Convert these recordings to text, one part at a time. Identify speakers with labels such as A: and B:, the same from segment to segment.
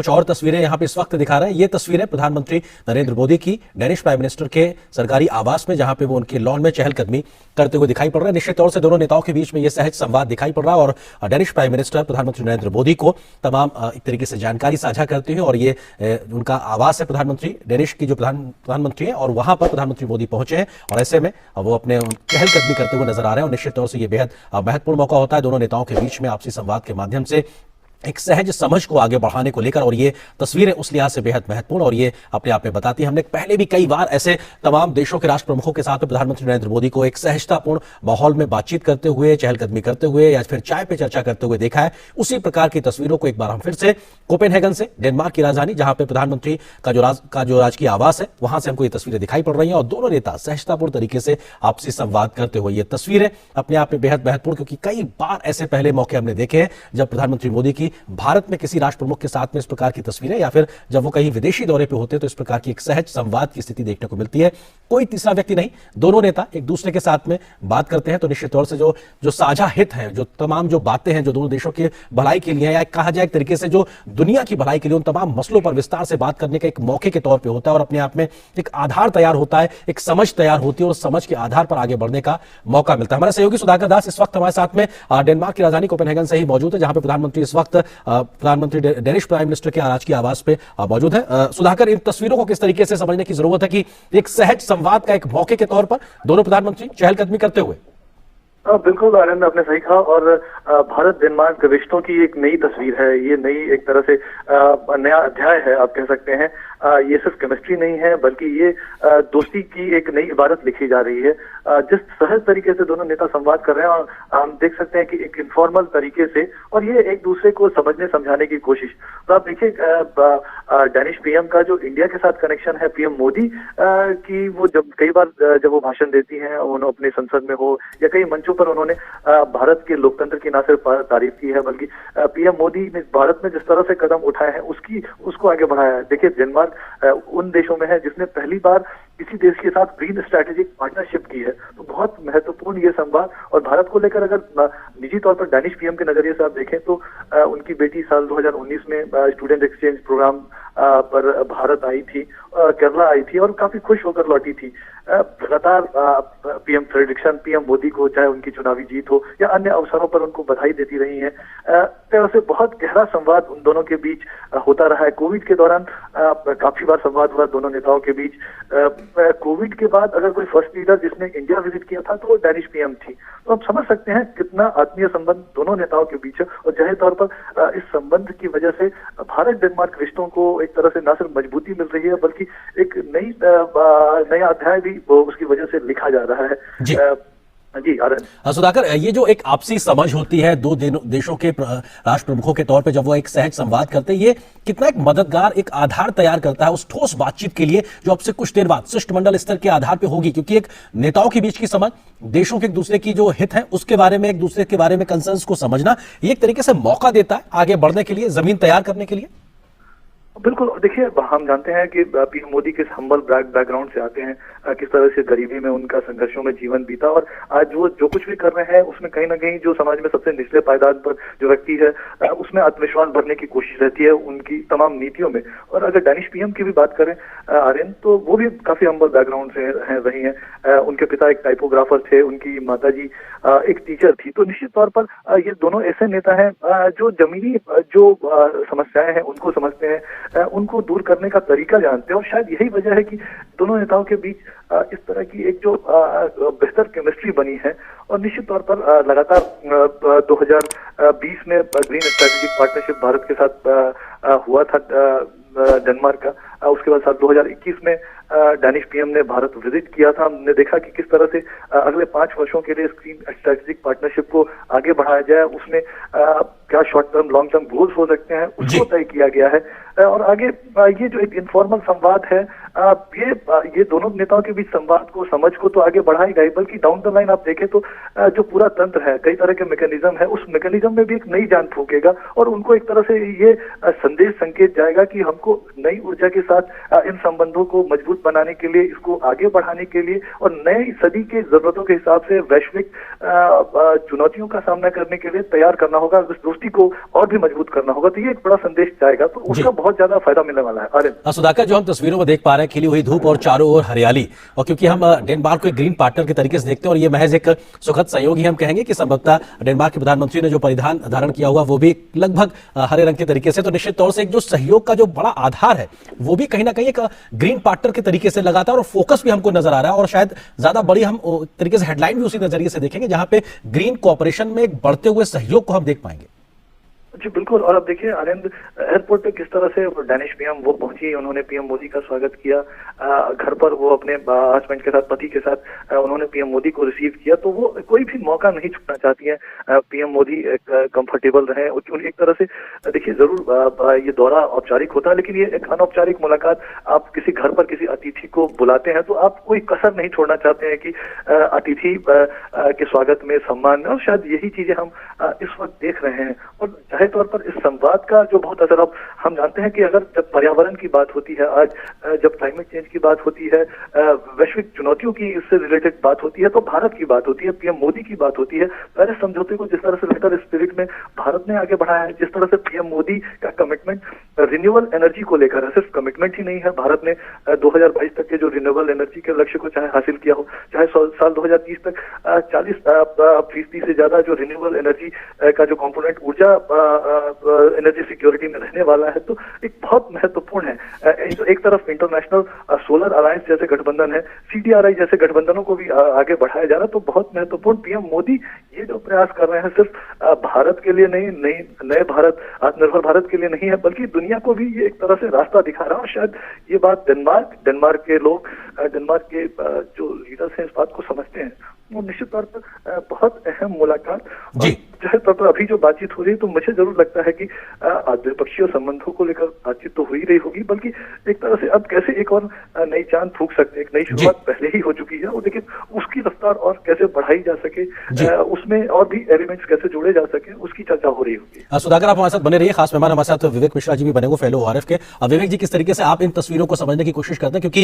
A: कुछ और तस्वीरें यहाँ पे इस वक्त दिखा रहे हैं। ये तस्वीरें प्रधानमंत्री नरेंद्र मोदी की डेनिश प्राइम मिनिस्टर के सरकारी आवास में, जहां पे वो उनके लॉन में चहलकदमी करते हुए दिखाई पड़ रहे हैं। निश्चित तौर से दोनों नेताओं के बीच में ये सहज संवाद दिखाई पड़ रहा है और डेनिश प्राइम मिनिस्टर प्रधानमंत्री नरेंद्र मोदी को तमाम एक तरीके से जानकारी साझा करते हैं। और ये उनका आवास है प्रधानमंत्री डेनिश की जो प्रधानमंत्री है, और वहां पर प्रधानमंत्री मोदी पहुंचे हैं और ऐसे में वो अपने चहलकदमी करते हुए नजर आ रहे हैं। और निश्चित तौर से ये बेहद महत्वपूर्ण मौका होता है दोनों नेताओं के बीच में आपसी संवाद के माध्यम से एक सहज समझ को आगे बढ़ाने को लेकर। और ये तस्वीरें उस लिहाज से बेहद महत्वपूर्ण और ये अपने आप में बताती है। हमने पहले भी कई बार ऐसे तमाम देशों के राष्ट्र प्रमुखों के साथ प्रधानमंत्री नरेंद्र मोदी को एक सहजतापूर्ण माहौल में बातचीत करते हुए, चहलकदमी करते हुए या फिर चाय पे चर्चा करते हुए देखा है। उसी प्रकार की तस्वीरों को एक बार हम फिर से कोपेनहेगन से, डेनमार्क की राजधानी जहां पे प्रधानमंत्री का जो राजकीय आवास है, वहां से हमको ये तस्वीरें दिखाई पड़ रही हैं और दोनों नेता सहजतापूर्ण तरीके से आपसी संवाद करते हुए। ये तस्वीरें अपने आप में बेहद महत्वपूर्ण, क्योंकि कई बार ऐसे पहले मौके हमने देखे हैं जब प्रधानमंत्री मोदी की भारत में किसी राष्ट्र प्रमुख के साथ में इस प्रकार की तस्वीरें, या फिर जब वो कहीं विदेशी दौरे पे होते हैं तो इस प्रकार की एक सहज संवाद की स्थिति देखने को मिलती है। कोई तीसरा व्यक्ति नहीं, दोनों नेता एक दूसरे के साथ में बात करते हैं तो निश्चित तौर से जो साझा हित है, जो तमाम जो बातें हैं जो दोनों देशों के भलाई के लिए, या कहा जाए एक तरीके से जो दुनिया की भलाई के लिए, उन तमाम मसलों पर विस्तार से बात करने का एक मौके के तौर पर होता है और अपने आप में एक आधार तैयार होता है, एक समझ तैयार होती है और समझ के आधार पर आगे बढ़ने का मौका मिलता है। हमारे सहयोगी सुधाकर दास इस वक्त हमारे साथ में डेनमार्क की राजधानी कोपेनहेगन से ही मौजूद है, जहां पर प्रधानमंत्री इस वक्त प्रधानमंत्री डेनिश प्राइम मिनिस्टर के आज की आवास पे मौजूद है। सुधाकर, इन तस्वीरों को किस तरीके से समझने की जरूरत है कि एक सहज संवाद का एक मौके के तौर पर दोनों प्रधानमंत्री चहलकदमी करते हुए?
B: बिल्कुल आनंद, आपने सही कहा। और भारत डेनमार्क रिश्तों की एक नई तस्वीर है, ये नई एक तरह से नया अध्याय है आप कह सकते हैं। ये सिर्फ केमिस्ट्री नहीं है, बल्कि ये दोस्ती की एक नई इबारत लिखी जा रही है। जिस सहज तरीके से दोनों नेता संवाद कर रहे हैं, और हम देख सकते हैं कि एक इनफॉर्मल तरीके से, और ये एक दूसरे को समझने समझाने की कोशिश। तो आप देखिए डेनिश पीएम का जो इंडिया के साथ कनेक्शन है, पीएम मोदी की, वो जब कई बार जब वो भाषण देती हैं, उन्होंने अपने संसद में हो या कई मंचों पर उन्होंने भारत के लोकतंत्र की न सिर्फ तारीफ की है, बल्कि पीएम मोदी ने भारत में जिस तरह से कदम उठाए हैं उसको आगे बढ़ाया है। देखिए डेनमार्क उन देशों में है जिसने पहली बार किसी देश के साथ ग्रीन स्ट्रैटेजिक पार्टनरशिप की है। तो बहुत महत्वपूर्ण ये संवाद। और भारत को लेकर अगर निजी तौर पर डेनिश पीएम के नजरिए से आप देखें तो उनकी बेटी साल 2019 में स्टूडेंट एक्सचेंज प्रोग्राम पर भारत आई थी, केरला आई थी और काफी खुश होकर लौटी थी। लगातार पीएम फ्रेडरिक्सन पीएम मोदी को, चाहे उनकी चुनावी जीत हो या अन्य अवसरों पर, उनको बधाई देती रही हैं। तरह से बहुत गहरा संवाद उन दोनों के बीच होता रहा है। कोविड के दौरान काफी बार संवाद हुआ दोनों नेताओं के बीच। कोविड के बाद अगर कोई फर्स्ट लीडर जिसने इंडिया विजिट किया था तो वो डेनिश पीएम थी। तो आप समझ सकते हैं कितना आत्मीय संबंध दोनों नेताओं के बीच है। और जाहिर तौर पर इस संबंध की वजह से भारत डेनमार्क रिश्तों को एक तरह से न सिर्फ मजबूती मिल रही है, बल्कि एक नया अध्याय भी उसकी वजह से लिखा जा रहा है। जी
A: सुधाकर, ये जो एक आपसी समझ होती है दो देशों के राष्ट्र प्रमुखों के तौर पे, जब वो एक सहज संवाद करते हैं, ये कितना एक मददगार एक आधार तैयार करता है उस ठोस बातचीत के लिए जो अब से कुछ देर बाद शिष्टमंडल स्तर के आधार पे होगी। क्योंकि एक नेताओं के बीच की समझ, देशों के एक दूसरे की जो हित है उसके बारे में, एक दूसरे के बारे में कंसर्न्स को समझना, ये एक तरीके से मौका देता है आगे बढ़ने के लिए, जमीन तैयार करने के लिए।
B: बिल्कुल। देखिए, हम जानते हैं कि पीएम मोदी किस हम्बल बैकग्राउंड से आते हैं, किस तरह से गरीबी में उनका संघर्षों में जीवन बीता, और आज वो जो कुछ भी कर रहे हैं उसमें कहीं ना कहीं जो समाज में सबसे निचले पायदान पर जो व्यक्ति है उसमें आत्मविश्वास भरने की कोशिश रहती है उनकी तमाम नीतियों में। और अगर डेनिश पीएम की भी बात करें आर्यन, तो वो भी काफी हम्बल बैकग्राउंड से रही हैं। उनके पिता एक टाइपोग्राफर थे, उनकी माताजी एक टीचर थी। तो निश्चित तौर पर ये दोनों ऐसे नेता हैं जो जमीनी जो समस्याएं हैं उनको समझते हैं, उनको दूर करने का तरीका जानते हैं। और शायद यही वजह है कि दोनों नेताओं के बीच इस तरह की एक जो बेहतर केमिस्ट्री बनी है। और निश्चित तौर पर लगातार 2020 में ग्रीन स्ट्रैटेजिक पार्टनरशिप भारत के साथ हुआ था डेनमार्क का। उसके बाद साल 2021 में डेनिश पीएम ने भारत विजिट किया था। हमने देखा कि किस तरह से अगले 5 वर्षों के लिए ग्रीन स्ट्रैटेजिक पार्टनरशिप को आगे बढ़ाया जाए, उसमें क्या short term long term goals हो सकते हैं उसको तय किया गया है। और आगे ये जो एक इनफॉर्मल संवाद है ये दोनों नेताओं के बीच संवाद को, समझ को तो आगे बढ़ाएगा ही, बल्कि डाउन द लाइन आप देखें तो जो पूरा तंत्र है, कई तरह के मैकेनिज्म है, उस मैकेनिज्म में भी एक नई जान फूकेगा और उनको एक तरह से ये संदेश संकेत जाएगा कि हमको नई ऊर्जा के साथ इन संबंधों को मजबूत बनाने के लिए, इसको आगे बढ़ाने के लिए और नई सदी के जरूरतों के हिसाब से वैश्विक चुनौतियों का सामना करने के लिए तैयार करना होगा, उस दोस्ती को और भी मजबूत करना होगा। तो ये एक बड़ा संदेश जाएगा, तो उसका बहुत ज्यादा फायदा मिलने वाला है। अरे
A: सुधाकर, जो हम तस्वीरों में देख पा रहे हैं, खिली हुई धूप और चारों ओर हरियाली, और क्योंकि हम डेनमार्क को एक ग्रीन पार्टनर के तरीके से देखते हैं और ये महज एक सुखद संयोग ही हम कहेंगे कि संभवतः डेनमार्क के प्रधानमंत्री ने जो परिधान धारण किया हुआ वो भी लगभग हरे रंग के तरीके से, तो निश्चित तौर से एक जो सहयोग का जो बड़ा आधार है वो भी कहीं ना कहीं एक ग्रीन पार्टनर के तरीके से लगातार, और फोकस भी हमको नजर आ रहा है, और शायद ज्यादा बड़ी हम तरीके से हेडलाइन भी उसी नजरिए से देखेंगे जहां पे ग्रीन कोऑपरेशन में एक बढ़ते हुए सहयोग को हम देख पाएंगे।
B: जी बिल्कुल। और अब देखिए आनंद, एयरपोर्ट पे किस तरह से डैनिश पीएम वो पहुंची, उन्होंने पीएम मोदी का स्वागत किया, घर पर वो अपने हस्बैंड के साथ, पति के साथ उन्होंने पीएम मोदी को रिसीव किया। तो वो कोई भी मौका नहीं छूटना चाहती है, पीएम मोदी कंफर्टेबल रहे। एक तरह से देखिए जरूर ये दौरा औपचारिक होता है, लेकिन ये एक अनौपचारिक मुलाकात, आप किसी घर पर किसी अतिथि को बुलाते हैं तो आप कोई कसर नहीं छोड़ना चाहते हैं कि अतिथि के स्वागत में, सम्मान में, और शायद यही चीजें हम इस वक्त देख रहे हैं। और जाहिर तौर पर इस संवाद का जो बहुत असर, अब हम जानते हैं कि अगर जब पर्यावरण की बात होती है, आज जब क्लाइमेट चेंज की बात होती है, वैश्विक चुनौतियों की इससे रिलेटेड बात होती है, तो भारत की बात होती है, पीएम मोदी की बात होती है। पेरिस समझौते को जिस तरह से लेटर स्पिरिट में भारत ने आगे बढ़ाया है, जिस तरह से पीएम मोदी का कमिटमेंट रिन्यूएबल एनर्जी को लेकर है, सिर्फ कमिटमेंट ही नहीं है, भारत ने 2022 तक के जो रिन्यूएबल एनर्जी के लक्ष्य को चाहे हासिल किया हो, चाहे साल 2030 तक 40% से ज्यादा जो रिन्यूएबल एनर्जी का जो कंपोनेंट ऊर्जा एनर्जी सिक्योरिटी में रहने वाला है, तो एक बहुत महत्वपूर्ण है। एक तरफ इंटरनेशनल सोलर अलायंस जैसे गठबंधन है, CTRI जैसे गठबंधनों को भी आगे बढ़ाया जा रहा है, तो बहुत महत्वपूर्ण। पीएम मोदी ये जो प्रयास कर रहे हैं सिर्फ भारत के लिए नहीं, नए भारत, आत्मनिर्भर भारत के लिए नहीं है, बल्कि दुनिया को भी ये एक तरह से रास्ता दिखा रहा है। और शायद ये बात डेनमार्क के लोग, डेनमार्क के जो लीडर्स हैं इस बात को समझते हैं। वो निश्चित तौर पर बहुत अहम मुलाकात, जाहिर तौर पर अभी जो बातचीत हो रही है, तो मुझे जरूर लगता है कि द्विपक्षीय संबंधों को लेकर बातचीत तो हो ही रही होगी, बल्कि एक तरह से अब कैसे एक और नई चांद फूंक सकते हैं। एक नई शुरुआत पहले ही हो चुकी है, और लेकिन उसकी रफ्तार और कैसे बढ़ाई जा सके, उसमें और भी एलिमेंट्स कैसे जोड़े जा सके, उसकी चर्चा हो रही होगी।
A: सुधाकर, आप हमारे साथ बने रहिए। खास मेहमान हमारे साथ विवेक मिश्रा जी भी बने हुए, फेलो ORF के। विवेक जी, किस तरीके से आप इन तस्वीरों को समझने की कोशिश करते हैं, क्योंकि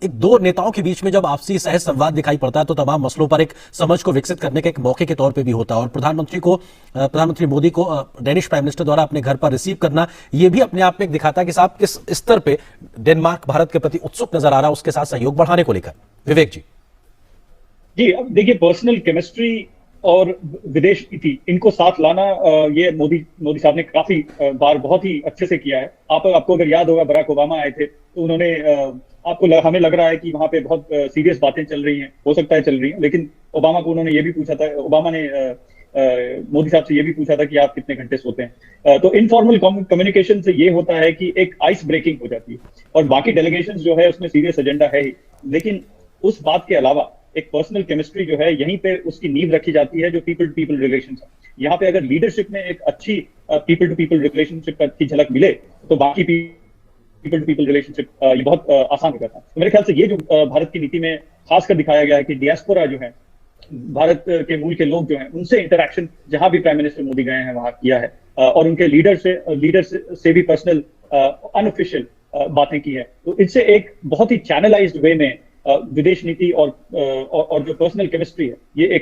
A: एक दो नेताओं के बीच में जब आपसी सहज संवाद दिखाई पड़ता है तो तमाम मसलों पर एक समझ को विकसित करने के एक मौके के तौर पे भी होता है, और प्रधानमंत्री मोदी को डेनिश प्राइम मिनिस्टर द्वारा अपने घर पर रिसीव करना, ये भी अपने आप में एक दिखाता है कि साहब किस स्तर पे डेनमार्क भारत के प्रति उत्सुक नजर आ रहा है उसके साथ सहयोग बढ़ाने को लेकर। विवेक जी।
C: अब देखिए, पर्सनल केमिस्ट्री और विदेश नीति, इनको साथ लाना ये मोदी साहब ने काफी बार बहुत ही अच्छे से किया है। आपको अगर याद होगा, बराक ओबामा आए थे तो उन्होंने हमें लग रहा है कि वहां पे बहुत सीरियस बातें चल रही हैं, हो सकता है चल रही हैं, लेकिन ओबामा को उन्होंने ये भी पूछा था, ओबामा ने मोदी साहब से ये भी पूछा था कि आप कितने घंटे सोते हैं। तो इनफॉर्मल कम्युनिकेशन से ये होता है कि एक आइस ब्रेकिंग हो जाती है, और बाकी डेलीगेशन जो है उसमें सीरियस एजेंडा है ही, लेकिन उस बात के अलावा एक पर्सनल केमिस्ट्री जो है, यहीं पे उसकी नींव रखी जाती है, जो पीपल टू पीपल रिलेशन है। यहाँ पे अगर लीडरशिप में एक अच्छी पीपल टू पीपल रिलेशनशिप की झलक मिले, तो बाकी पीपल टू पीपल रिलेशनशिप ये बहुत आसान हो जाता है। तो मेरे ख्याल से ये जो भारत की नीति में खासकर दिखाया गया है कि डियास्पोरा जो है, भारत के मूल के लोग जो हैं, उनसे इंटरेक्शन जहां भी प्राइम मिनिस्टर मोदी गए हैं वहां किया है, और उनके लीडर से भी पर्सनल अनऑफिशियल बातें की है। तो इससे एक बहुत ही चैनलाइज्ड वे में विदेश नीति और जो पर्सनल केमिस्ट्री है, ये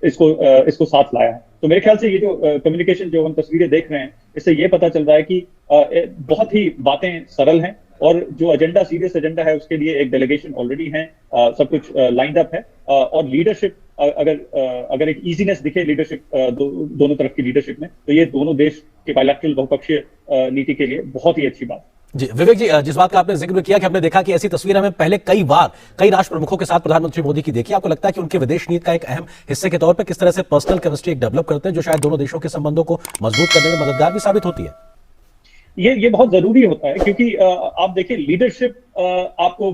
C: इसको साथ लाया है। तो मेरे ख्याल से ये जो कम्युनिकेशन, जो हम तस्वीरें देख रहे हैं, इससे ये पता चल रहा है कि बहुत ही बातें सरल हैं, और जो एजेंडा, सीरियस एजेंडा है, उसके लिए एक डेलीगेशन ऑलरेडी है, सब कुछ लाइंड अप है, और लीडरशिप अगर एक इजीनेस दिखे लीडरशिप दोनों तरफ की लीडरशिप में, तो ये दोनों देश के बायलैटरल बहुपक्षीय नीति के लिए बहुत ही अच्छी बात।
A: जी विवेक जी, जिस बात का आपने जिक्र किया कि हमने देखा कि ऐसी तस्वीर हमें पहले कई राष्ट्र प्रमुखों के साथ प्रधानमंत्री मोदी की देखी, आपको लगता है कि उनके विदेश नीति का एक अहम हिस्से के तौर पर किस तरह से पर्सनल केमिस्ट्री डेवलप करते हैं, जो शायद दोनों देशों के संबंधों को मजबूत करने में मददगार भी साबित होती है?
C: ये बहुत जरूरी होता है, क्योंकि आप देखिए, लीडरशिप आपको